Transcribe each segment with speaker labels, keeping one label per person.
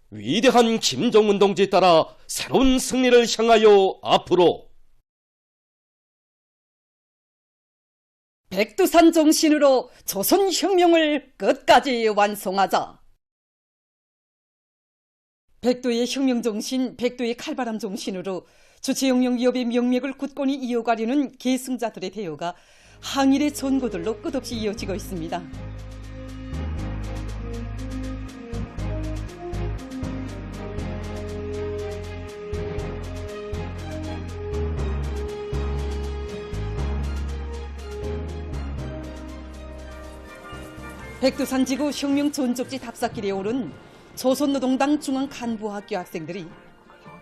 Speaker 1: 위대한 김정은 동지에 따라 새로운 승리를 향하여 앞으로
Speaker 2: 백두산 정신으로 조선혁명을 끝까지 완성하자. 백두의 혁명정신, 백두의 칼바람 정신으로 주체혁명기업의 명맥을 굳건히 이어가려는 계승자들의 대여가 항일의 전고들로 끝없이 이어지고 있습니다. 백두산지구 혁명 전적지 답사길에 오른 조선노동당 중앙간부학교 학생들이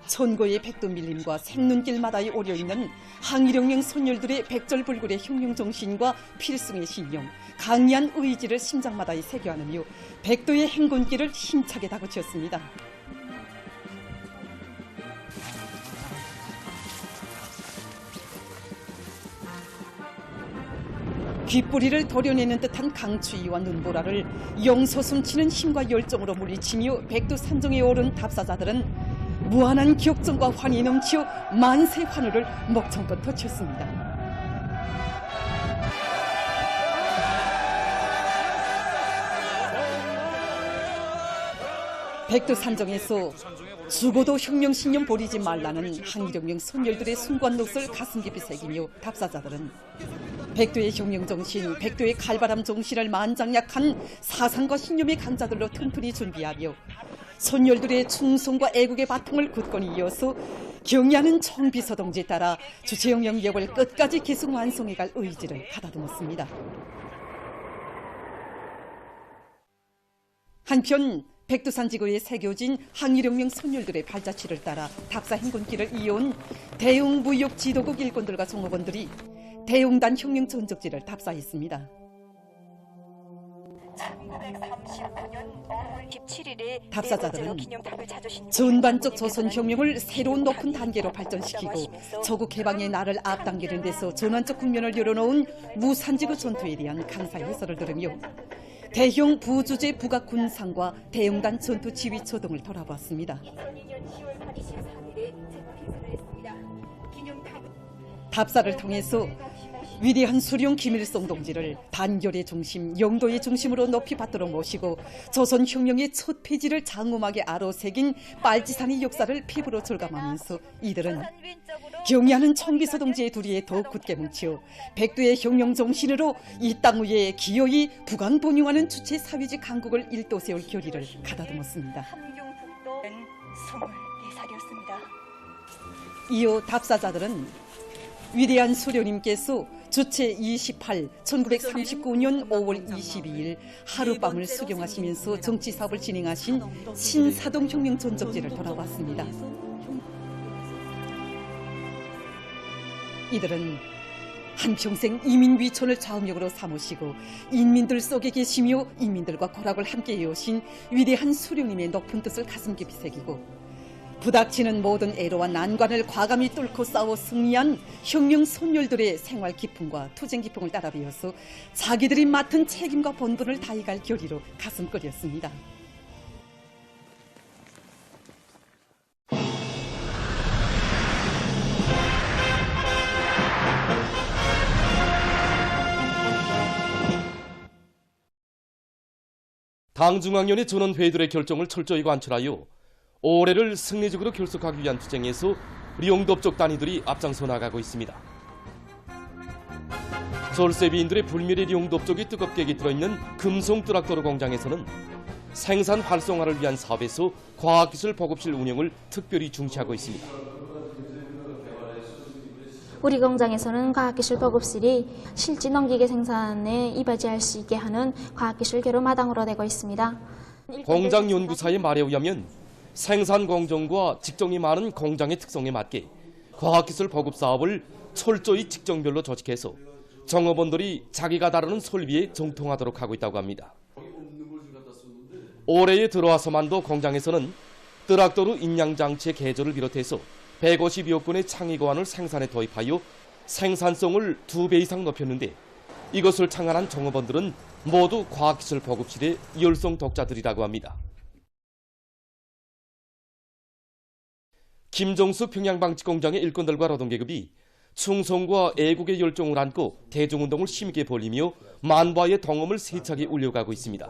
Speaker 2: 천고의 백두밀림과 생눈길마다에 오려있는 항일혁명 선열들의 백절불굴의 혁명정신과 필승의 신념, 강리한 의지를 심장마다에 새겨안으며 백두의 행군길을 힘차게 다그쳤습니다. 귓뿌리를 도려내는 듯한 강추위와 눈보라를 용솟음치는 힘과 열정으로 물리치며 백두산정에 오른 답사자들은 무한한 격정과 환희 넘치어 만세 환호를 목청껏 터쳤습니다. 백두산정에서 죽어도 혁명신념 버리지 말라는 항일혁명 선열들의 순관노릇을 가슴 깊이 새기며 답사자들은 백두의 혁명정신, 백두의 칼바람 정신을 만장약한 사상과 신념의 강자들로 튼튼히 준비하며 선열들의 충성과 애국의 바통을 굳건히 이어서 경의하는 청비서 동지에 따라 주체혁명 기업을 끝까지 계속 완성해갈 의지를 가다듬었습니다. 한편 백두산 지구에 새겨진 항일혁명 선열들의 발자취를 따라 답사 행군길을 이어온 대웅무역 지도국 일꾼들과 종업원들이 대웅단 혁명 전적지를 답사했습니다. 1939년 5월 17일에 답사자들은 전반적 조선혁명을 새로운 높은 단계로 발전시키고 조국 해방의 날을 앞당기는 데서 전환적 국면을 열어놓은 무산지구 전투에 대한 강사의 해설을 들으며 대형 부주제 북악 군상과 대웅단 전투 지휘처 등을 돌아보았습니다. 답사를 통해서 위대한 수령 김일성 동지를 단결의 중심, 영도의 중심으로 높이 받들어 모시고 조선혁명의 첫 페이지를 장엄하게 아로새긴 빨치산의 역사를 피부로 절감하면서 이들은 경의하는 청비서 동지의 두리에 더욱 굳게 뭉쳐 백두의 혁명 정신으로 이 땅 위에 기어이 부강본용하는 주체 사회주의 강국을 일도 세울 결의를 가다듬었습니다. 이어 답사자들은 위대한 수령님께서 주체 28, 1939년 5월 22일 하룻밤을 수령하시면서 정치사업을 진행하신 신사동 혁명 전적지를 돌아봤습니다. 이들은 한평생 이민위촌을 좌우명으로 삼으시고 인민들 속에 계시며 인민들과 고락을 함께 이어오신 위대한 수령님의 높은 뜻을 가슴 깊이 새기고 부닥치는 모든 애로와 난관을 과감히 뚫고 싸워 승리한 혁명 선열들의 생활 기풍과 투쟁 기풍을 따라 배워서 자기들이 맡은 책임과 본분을 다해갈 결의로 가슴 끓였습니다.
Speaker 1: 당중앙위원회 전원회의들의 결정을 철저히 관철하여 올해를 승리적으로 결속하기 위한 투쟁에서 령덥족 단위들이 앞장서 나가고 있습니다. 절세비인들의 불멸의 령덥족이 뜨겁게 깃들어있는 금송 트락터로 공장에서는 생산 활성화를 위한 사업에서 과학기술 보급실 운영을 특별히 중시하고 있습니다.
Speaker 3: 우리 공장에서는 과학기술 보급실이 실지 농기계 생산에 이바지할 수 있게 하는 과학기술 교류 마당으로 되고 있습니다.
Speaker 1: 공장 연구사의 말에 의하면 생산 공정과 직종이 많은 공장의 특성에 맞게 과학기술 보급 사업을 철저히 직종별로 조직해서 종업원들이 자기가 다루는 설비에 정통하도록 하고 있다고 합니다. 올해에 들어와서만도 공장에서는 트락터로 인양장치의 개조를 비롯해서 150여 건의 창의고안을 생산에 도입하여 생산성을 2배 이상 높였는데 이것을 창안한 종업원들은 모두 과학기술 보급실의 열성 독자들이라고 합니다. 김정수 평양방직공장의 일꾼들과 노동계급이 충성과 애국의 열정을 안고 대중운동을 힘있게 벌이며 만바의 덩엄을 세차게 울려가고 있습니다.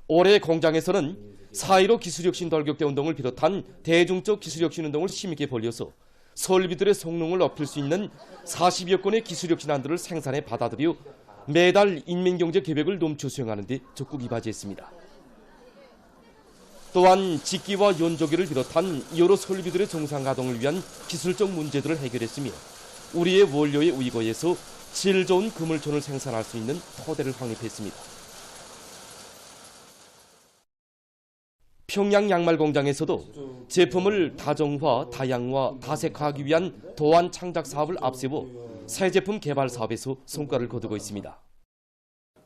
Speaker 1: 올해 공장에서는 4.15 기술혁신 돌격대 운동을 비롯한 대중적 기술혁신 운동을 힘있게 벌여서 설비들의 성능을 높일 수 있는 40여 건의 기술혁신안들을 생산해 받아들여 매달 인민경제 계획을 넘쳐 수행하는 데 적극 이바지했습니다. 또한 직기와 연조기를 비롯한 여러 설비들의 정상 가동을 위한 기술적 문제들을 해결했으며 우리의 원료에 의거해서 질 좋은 그물천을 생산할 수 있는 토대를 확립했습니다. 평양 양말 공장에서도 제품을 다정화, 다양화, 다색화하기 위한 도안 창작 사업을 앞세워 새 제품 개발 사업에서 성과를 거두고 있습니다.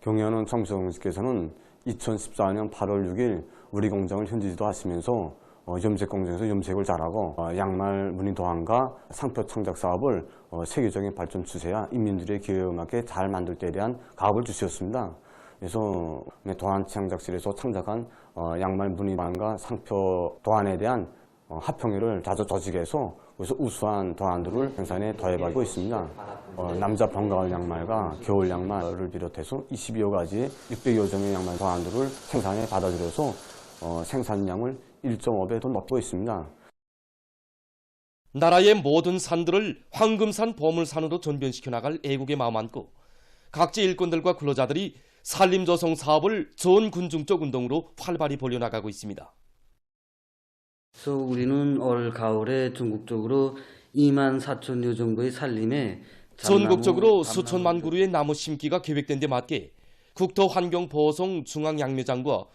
Speaker 4: 경의하는 정수공장께서는 2014년 8월 6일 우리 공장을 현지지도 하시면서 염색 공장에서 염색을 잘하고 양말 무늬 도안과 상표 창작 사업을 세계적인 발전 추세와 인민들의 기회에 맞게 잘 만들 때에 대한 가업을 주셨습니다. 그래서 도안 창작실에서 창작한 양말 무늬 도안과 상표 도안에 대한 합평회를 자주 조직해서 그래서 우수한 도안들을 생산에 더해가고 있습니다. 남자 봄가을 양말과 겨울 양말을 비롯해서 22여 가지 600여 종의 양말 도안들을 생산에 받아들여서 생산량을 1.5배 더 높이고 있습니다.
Speaker 1: 나라의 모든 산들을 황금산 보물산으로 전변시켜 나갈 애국의 마음 안고 각지 일꾼들과 근로자들이 산림조성 사업을 전 군중적 운동으로 활발히 벌여나가고 있습니다.
Speaker 5: 그래서 우리는 올 가을에 전국적으로 2만 4천여 정도의 산림에
Speaker 1: 전국적으로 수천만 그루의 나무 심기가 계획된 데 맞게 국토환경보호성 중앙양묘장과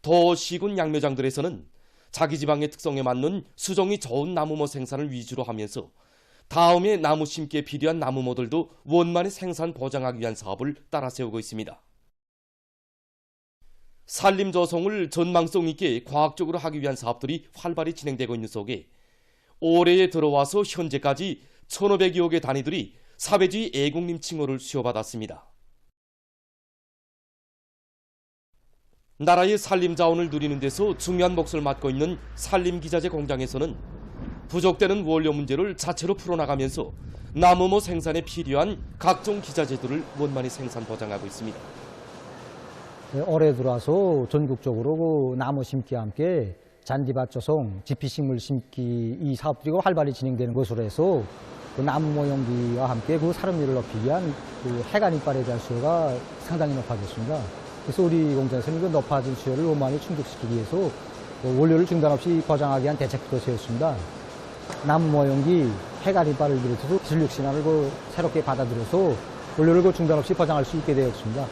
Speaker 1: 도시군 양묘장들에서는 자기 지방의 특성에 맞는 수종이 좋은 나무모 생산을 위주로 하면서 다음에 나무 심기에 필요한 나무모들도 원만히 생산 보장하기 위한 사업을 따라 세우고 있습니다. 산림 조성을 전망성 있게 과학적으로 하기 위한 사업들이 활발히 진행되고 있는 속에 올해에 들어와서 현재까지 1,500여 개 단위들이 사회주의 애국림 칭호를 수여받았습니다. 나라의 산림 자원을 누리는 데서 중요한 몫을 맡고 있는 산림기자재 공장에서는 부족되는 원료 문제를 자체로 풀어나가면서 나무모 생산에 필요한 각종 기자재들을 원만히 생산 보장하고 있습니다.
Speaker 6: 올해 들어와서 전국적으로 나무 심기와 함께 잔디밭 조성, 지피식물 심기 이 사업들이 활발히 진행되는 것으로 해서 그 나무 모형기와 함께 그 사람들을 높이기 위한 그 해관 이빨에 대한 수요가 상당히 높아졌습니다. 그래서 우리 공장에서는 그 높아진 수요를 원만히 충족시키기 위해서 원료를 중단 없이 보장하기 위한 대책도 세웠습니다. 나무 모형기, 해관 이빨을 비롯해서 기술 혁신안을 새롭게 받아들여서 원료를 중단 없이 보장할 수 있게 되었습니다.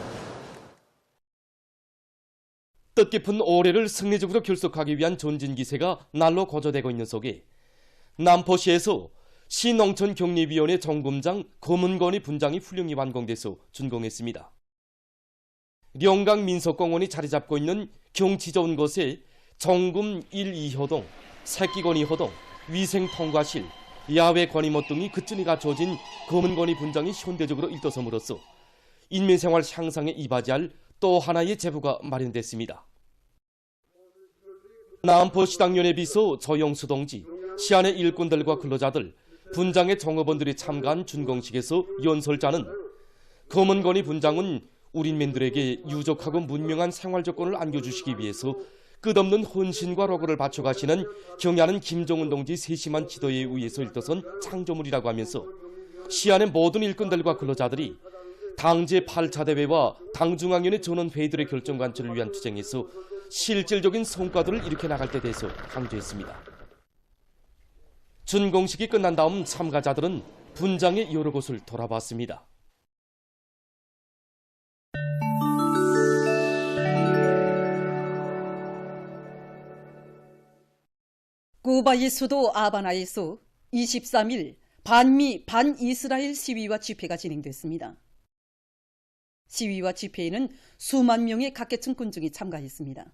Speaker 1: 뜻깊은 올해를 승리적으로 결속하기 위한 전진기세가 날로 고조되고 있는 속에 남포시에서 시농촌격리위원회 정금장 검은건이 분장이 훌륭히 완공돼서 준공했습니다. 영강 민속공원이 자리 잡고 있는 경치 좋은 곳에 정금 1, 2호동, 새끼건이 호동, 위생통과실, 야외 건의모 등이 그쯤이 갖춰진 검은건이 분장이 현대적으로 일떠섬으로써 인민생활 향상에 이바지할 또 하나의 제부가 마련됐습니다. 남포시당연회 비서 조영수 동지, 시안의 일꾼들과 근로자들, 분장의 종업원들이 참가한 준공식에서 연설자는 검은건이 분장은 우리민들에게 유족하고 문명한 생활 조건을 안겨주시기 위해서 끝없는 헌신과 로고를 바쳐가시는 경의하는 김정은 동지 세심한 지도에 의해서 일떠선 창조물이라고 하면서 시안의 모든 일꾼들과 근로자들이 당 제8차 대회와 당중앙위원회 전원회의들의 결정 관철을 위한 투쟁에서 실질적인 성과들을 일으켜 나갈 때 대해서 강조했습니다. 준공식이 끝난 다음 참가자들은 분장의 여러 곳을 돌아봤습니다.
Speaker 2: 쿠바의 수도 아바나에서 23일 반미 반이스라엘 시위와 집회가 진행됐습니다. 시위와 집회에는 수만 명의 각계층 군중이 참가했습니다.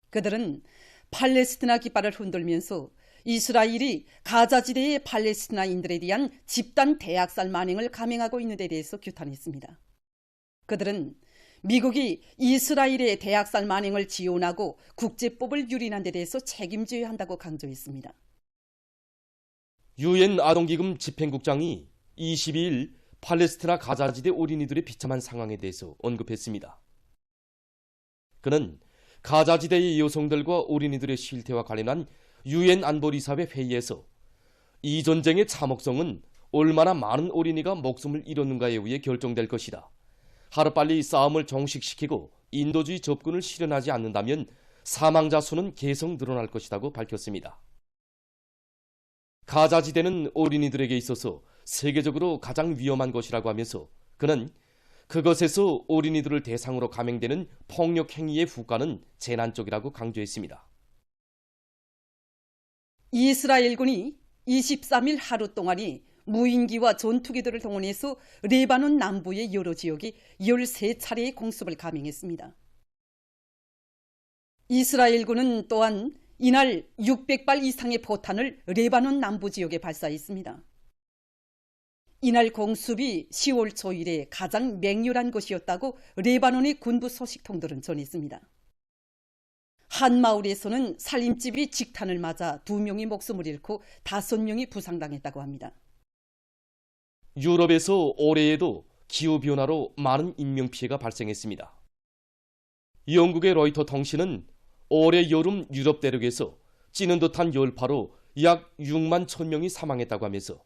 Speaker 2: 그들은 팔레스티나 깃발을 흔들면서 이스라엘이 가자지대의 팔레스티나인들에 대한 집단 대학살 만행을 감행하고 있는 데 대해서 규탄했습니다. 그들은 미국이 이스라엘의 대학살 만행을 지원하고 국제법을 유린한 데 대해서 책임져야 한다고 강조했습니다.
Speaker 1: 유엔 아동기금 집행국장이 22일 팔레스티나 가자지대 어린이들의 비참한 상황에 대해서 언급했습니다. 그는 가자지대의 여성들과 어린이들의 실태와 관련한 유엔 안보리사회 회의에서 이 전쟁의 참혹성은 얼마나 많은 어린이가 목숨을 잃었는가에 의해 결정될 것이다. 하루빨리 싸움을 종식시키고 인도주의 접근을 실현하지 않는다면 사망자 수는 계속 늘어날 것이라고 밝혔습니다. 가자지대는 어린이들에게 있어서 세계적으로 가장 위험한 것이라고 하면서 그는 그것에서 어린이들을 대상으로 감행되는 폭력 행위의 후과는 재난적이라고 강조했습니다.
Speaker 2: 이스라엘군이 23일 하루 동안이 무인기와 전투기들을 동원해서 레바논 남부의 여러 지역에 13차례의 공습을 감행했습니다. 이스라엘군은 또한 이날 600발 이상의 포탄을 레바논 남부 지역에 발사했습니다. 이날 공습이 10월 초 이래 가장 맹렬한 것이었다고 레바논의 군부 소식통들은 전했습니다. 한 마을에서는 살림집이 직탄을 맞아 2명이 목숨을 잃고 5명이 부상당했다고 합니다.
Speaker 1: 유럽에서 올해에도 기후변화로 많은 인명피해가 발생했습니다. 영국의 로이터 통신은 올해 여름 유럽 대륙에서 찌는 듯한 열파로 약 6만 1,000명이 사망했다고 하면서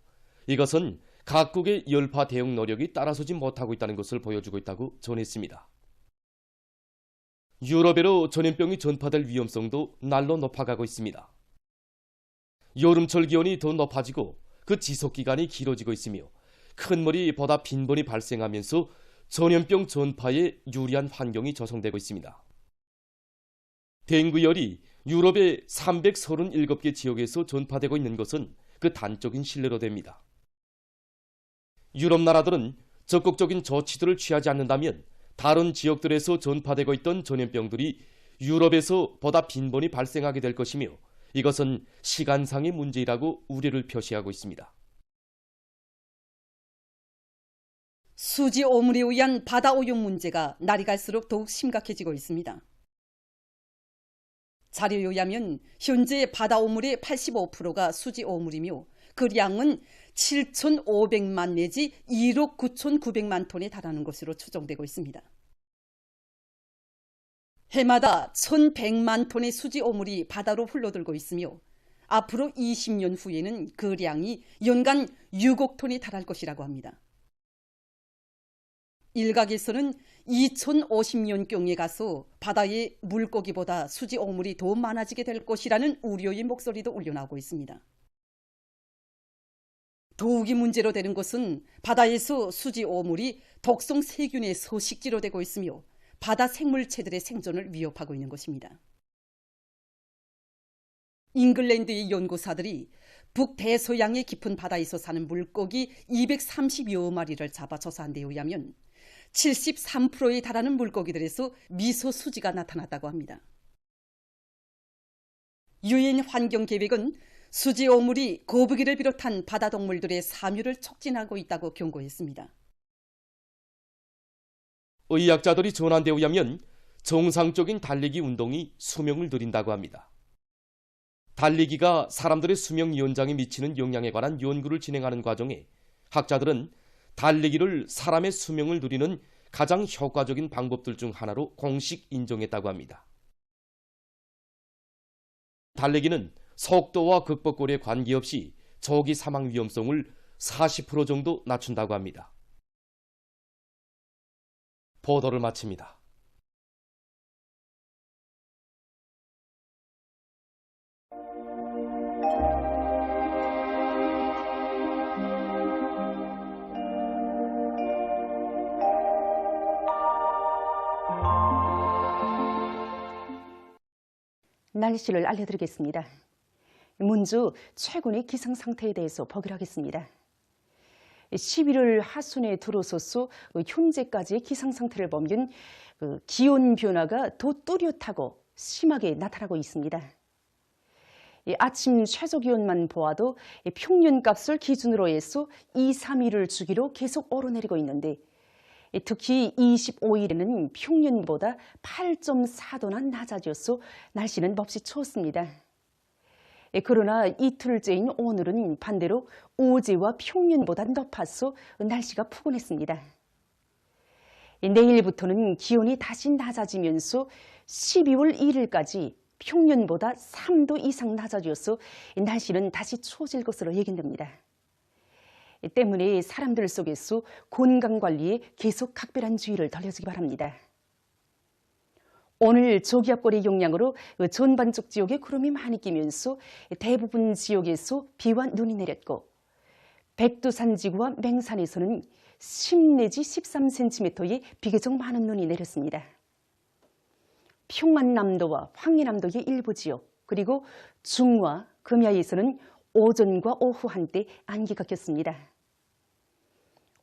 Speaker 1: 이것은 각국의 열파 대응 노력이 따라서지 못하고 있다는 것을 보여주고 있다고 전했습니다. 유럽에로 전염병이 전파될 위험성도 날로 높아가고 있습니다. 여름철 기온이 더 높아지고 그 지속기간이 길어지고 있으며 큰 물이 보다 빈번히 발생하면서 전염병 전파에 유리한 환경이 조성되고 있습니다. 댕구열이 유럽의 337개 지역에서 전파되고 있는 것은 그 단적인 신뢰로 됩니다. 유럽 나라들은 적극적인 조치들을 취하지 않는다면 다른 지역들에서 전파되고 있던 전염병들이 유럽에서 보다 빈번히 발생하게 될 것이며 이것은 시간상의 문제라고 우려를 표시하고 있습니다.
Speaker 2: 수지 오물에 의한 바다 오염 문제가 날이 갈수록 더욱 심각해지고 있습니다. 자료에 의하면 현재 바다 오물의 85%가 수지 오물이며 그 양은 7,500만 내지 1억 9,900만 톤에 달하는 것으로 추정되고 있습니다. 해마다 1,100만 톤의 수지 오물이 바다로 흘러들고 있으며 앞으로 20년 후에는 그 량이 연간 6억 톤에 달할 것이라고 합니다. 일각에서는 2050년경에 가서 바다의 물고기보다 수지 오물이 더 많아지게 될 것이라는 우려의 목소리도 울려나오고 있습니다. 더욱이 문제로 되는 것은 바다에서 수지 오물이 독성 세균의 서식지로 되고 있으며 바다 생물체들의 생존을 위협하고 있는 것입니다. 잉글랜드의 연구사들이 북대서양의 깊은 바다에서 사는 물고기 230여 마리를 잡아 조사한 데 의하면 73%에 달하는 물고기들에서 미소수지가 나타났다고 합니다. 유엔 환경계획은 수지 오물이 거북이를 비롯한 바다 동물들의 사멸을 촉진하고 있다고 경고했습니다.
Speaker 1: 의학자들이 전한 데 의하면 정상적인 달리기 운동이 수명을 늘린다고 합니다. 달리기가 사람들의 수명 연장에 미치는 영향에 관한 연구를 진행하는 과정에 학자들은 달리기를 사람의 수명을 늘리는 가장 효과적인 방법들 중 하나로 공식 인정했다고 합니다. 달리기는 속도와 극복거리에 관계없이 조기 사망 위험성을 40% 정도 낮춘다고 합니다. 보도를 마칩니다.
Speaker 7: 날씨를 알려드리겠습니다. 문주 최근의 기상 상태에 대해서 보기로 하겠습니다. 11월 하순에 들어서서 현재까지의 기상 상태를 보면 기온 변화가 더 뚜렷하고 심하게 나타나고 있습니다. 아침 최저 기온만 보아도 평년값을 기준으로 해서 2, 3일을 주기로 계속 오르내리고 있는데 특히 25일에는 평년보다 8.4도나 낮아져서 날씨는 몹시 추웠습니다. 그러나 이틀째인 오늘은 반대로 어제와 평년보다 높아서 날씨가 푸근했습니다. 내일부터는 기온이 다시 낮아지면서 12월 1일까지 평년보다 3도 이상 낮아져서 날씨는 다시 추워질 것으로 예견됩니다. 때문에 사람들 속에서 건강관리에 계속 각별한 주의를 돌려주기 바랍니다. 오늘 저기압골의 영향으로 전반적 지역에 구름이 많이 끼면서 대부분 지역에서 비와 눈이 내렸고 백두산 지구와 맹산에서는 10 내지 13cm의 비교적 많은 눈이 내렸습니다. 평안남도와 황해남도의 일부 지역 그리고 중화, 금야에서는 오전과 오후 한때 안개가 꼈습니다.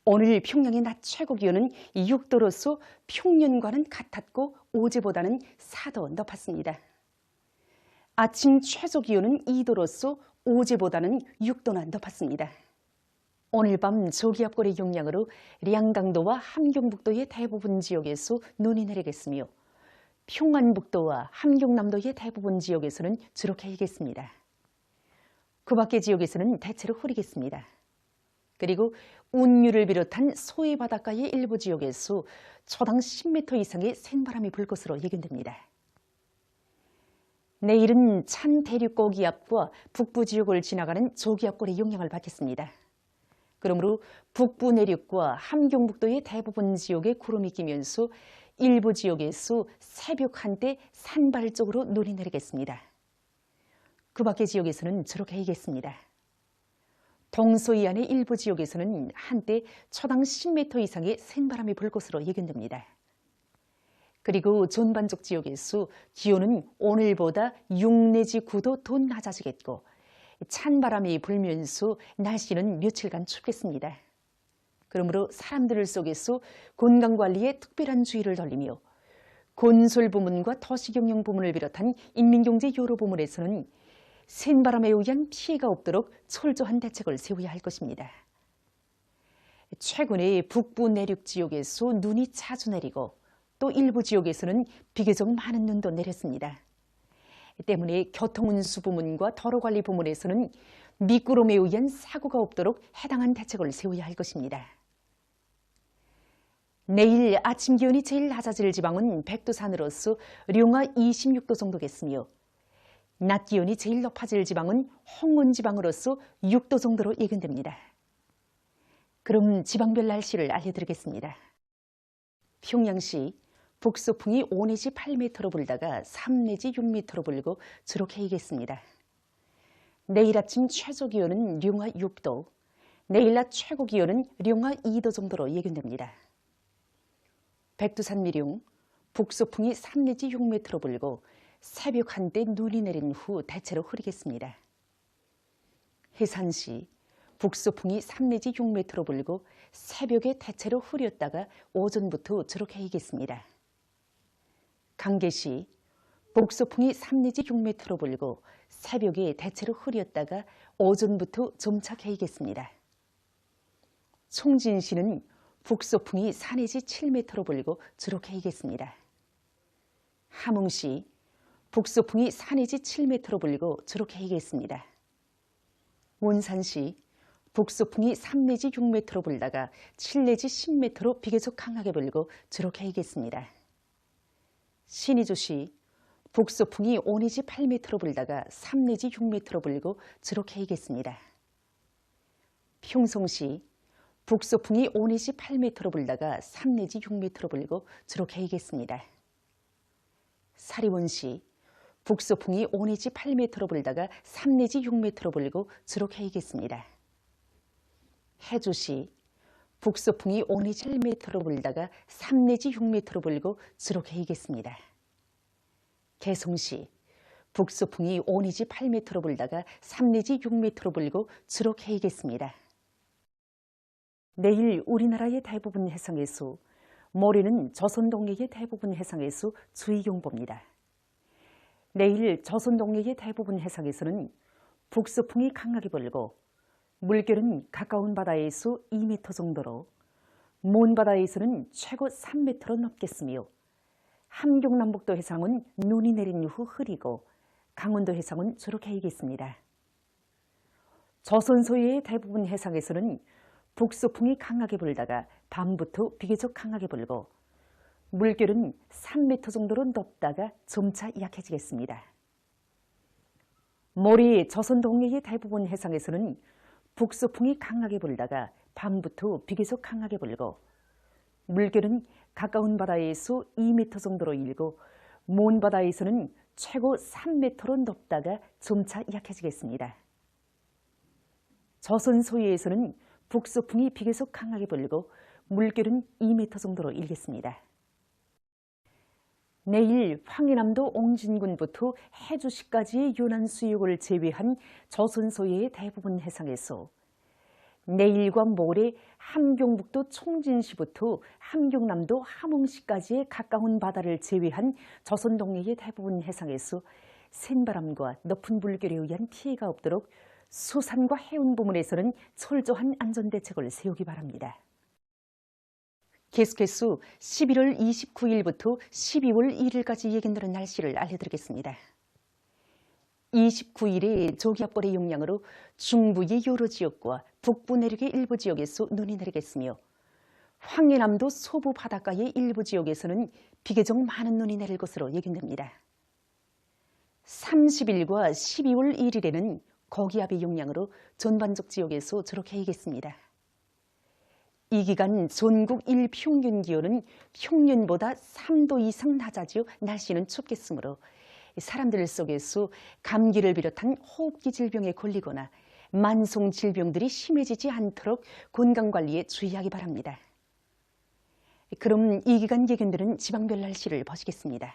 Speaker 7: 오늘 평양의 낮 최고 기온은 6도로서 평년과는 같았고 어제보다는 4도 높았습니다. 아침 최저 기온은 2도로서 어제보다는 6도나 높았습니다. 오늘 밤 저기압골의 영향으로 량강도와 함경북도의 대부분 지역에서 눈이 내리겠으며 평안북도와 함경남도의 대부분 지역에서는 주로 개겠습니다. 그 밖의 지역에서는 대체로 흐리겠습니다. 그리고 운유를 비롯한 소해 바닷가의 일부 지역에서 초당 10m 이상의 센바람이 불 것으로 예견됩니다. 내일은 찬 대륙 고기압과 북부 지역을 지나가는 저기압골의 영향을 받겠습니다. 그러므로 북부 내륙과 함경북도의 대부분 지역에 구름이 끼면서 일부 지역에서 새벽 한때 산발적으로 눈이 내리겠습니다. 그 밖의 지역에서는 주로 개겠습니다. 동서해안의 일부 지역에서는 한때 초당 10m 이상의 센바람이 불 것으로 예견됩니다. 그리고 전반적 지역에서 기온은 오늘보다 6 내지 9도 더 낮아지겠고 찬바람이 불면서 날씨는 며칠간 춥겠습니다. 그러므로 사람들 속에서 건강관리에 특별한 주의를 돌리며 건설 부문과 도시경영 부문을 비롯한 인민경제 여러 부문에서는 센바람에 의한 피해가 없도록 철저한 대책을 세워야 할 것입니다. 최근에 북부 내륙 지역에서 눈이 자주 내리고 또 일부 지역에서는 비교적 많은 눈도 내렸습니다. 때문에 교통운수 부문과 도로관리 부문에서는 미끄럼에 의한 사고가 없도록 해당한 대책을 세워야 할 것입니다. 내일 아침 기온이 제일 낮아질 지방은 백두산으로서 룡화 26도 정도겠으며 낮 기온이 제일 높아질 지방은 홍원 지방으로서 6도 정도로 예견됩니다. 그럼 지방별 날씨를 알려드리겠습니다. 평양시 북서풍이 5 내지 8m로 불다가 3 내지 6m로 불고 주로 개겠습니다. 내일 아침 최저 기온은 룡화 6도, 내일 낮 최고 기온은 룡화 2도 정도로 예견됩니다. 백두산 미룡, 북서풍이 3 내지 6m로 불고 새벽 한때 눈이 내린 후 대체로 흐리겠습니다. 해산시, 북서풍이 3 내지 6m로 불고 새벽에 대체로 흐렸다가 오전부터 주로 개겠습니다. 강계시, 북서풍이 3 내지 6m로 불고 새벽에 대체로 흐렸다가 오전부터 점차 개겠습니다. 총진시는 북서풍이 4 내지 7m로 불고 주로 개겠습니다. 함흥시, 북서풍이 4 내지 7m로 불고 주로 개겠습니다. 원산시, 북서풍이 3 내지 6m로 불다가 7 내지 10m로 비교적 강하게 불고 주로 개겠습니다. 신의주시, 북서풍이 5 내지 8m로 불다가 3 내지 6m로 불고 주로 개겠습니다. 평성시, 북서풍이 5 내지 8m로 불다가 3 내지 6m로 불고 주로 개겠습니다. 사리원시, 북서풍이 5 내지 8m로 불다가 3 내지 6m로 불고 주로 개겠습니다. 해주시, 북서풍이 5 내지 7m로 불다가 3 내지 6m로 불고 주로 개겠습니다. 개성시, 북서풍이 5 내지 8m로 불다가 3 내지 6m로 불고 주로 개겠습니다. 내일 우리나라의 대부분 해상에서, 모레는 조선 동해의 대부분 해상에서 주의경보입니다. 내일 조선 동해의 대부분 해상에서는 북서풍이 강하게 불고 물결은 가까운 바다에서 2m 정도로, 몬바다에서는 최고 3m로 넘겠으며 함경남북도 해상은 눈이 내린 이후 흐리고 강원도 해상은 주로 개이겠습니다. 조선 소유의 대부분 해상에서는 북소풍이 강하게 불다가 밤부터 비교적 강하게 불고 물결은 3m 정도로 높다가 점차 약해지겠습니다. 모리 조선 동해의 대부분 해상에서는 북소풍이 강하게 불다가 밤부터 비교적 강하게 불고 물결은 가까운 바다에서 2m 정도로 일고 먼 바다에서는 최고 3m로 높다가 점차 약해지겠습니다. 조선 소유에서는 북소풍이 비교적 강하게 불고 물결은 2m 정도로 일겠습니다. 내일 황해남도 옹진군부터 해주시까지의 연안 수역을 제외한 조선 소유의 대부분 해상에서 내일과 모레 함경북도 총진시부터 함경남도 함흥시까지의 가까운 바다를 제외한 조선 동해의 대부분 해상에서 센바람과 높은 물결에 의한 피해가 없도록 수산과 해운 부문에서는 철저한 안전대책을 세우기 바랍니다. 계속해서 11월 29일부터 12월 1일까지 예견되는 날씨를 알려드리겠습니다. 29일에 저기압골의 영향으로 중부의 여러 지역과 북부 내륙의 일부 지역에서 눈이 내리겠으며 황해남도 소부 바닷가의 일부 지역에서는 비교적 많은 눈이 내릴 것으로 예견됩니다. 30일과 12월 1일에는 고기압의 영향으로 전반적 지역에서 주로 개이겠습니다. 이 기간 전국 일평균 기온은 평년보다 3도 이상 낮아지어 날씨는 춥겠으므로 사람들 속에서 감기를 비롯한 호흡기 질병에 걸리거나 만성 질병들이 심해지지 않도록 건강관리에 주의하기 바랍니다. 그럼 이 기간 예견되는 지방별 날씨를 보시겠습니다.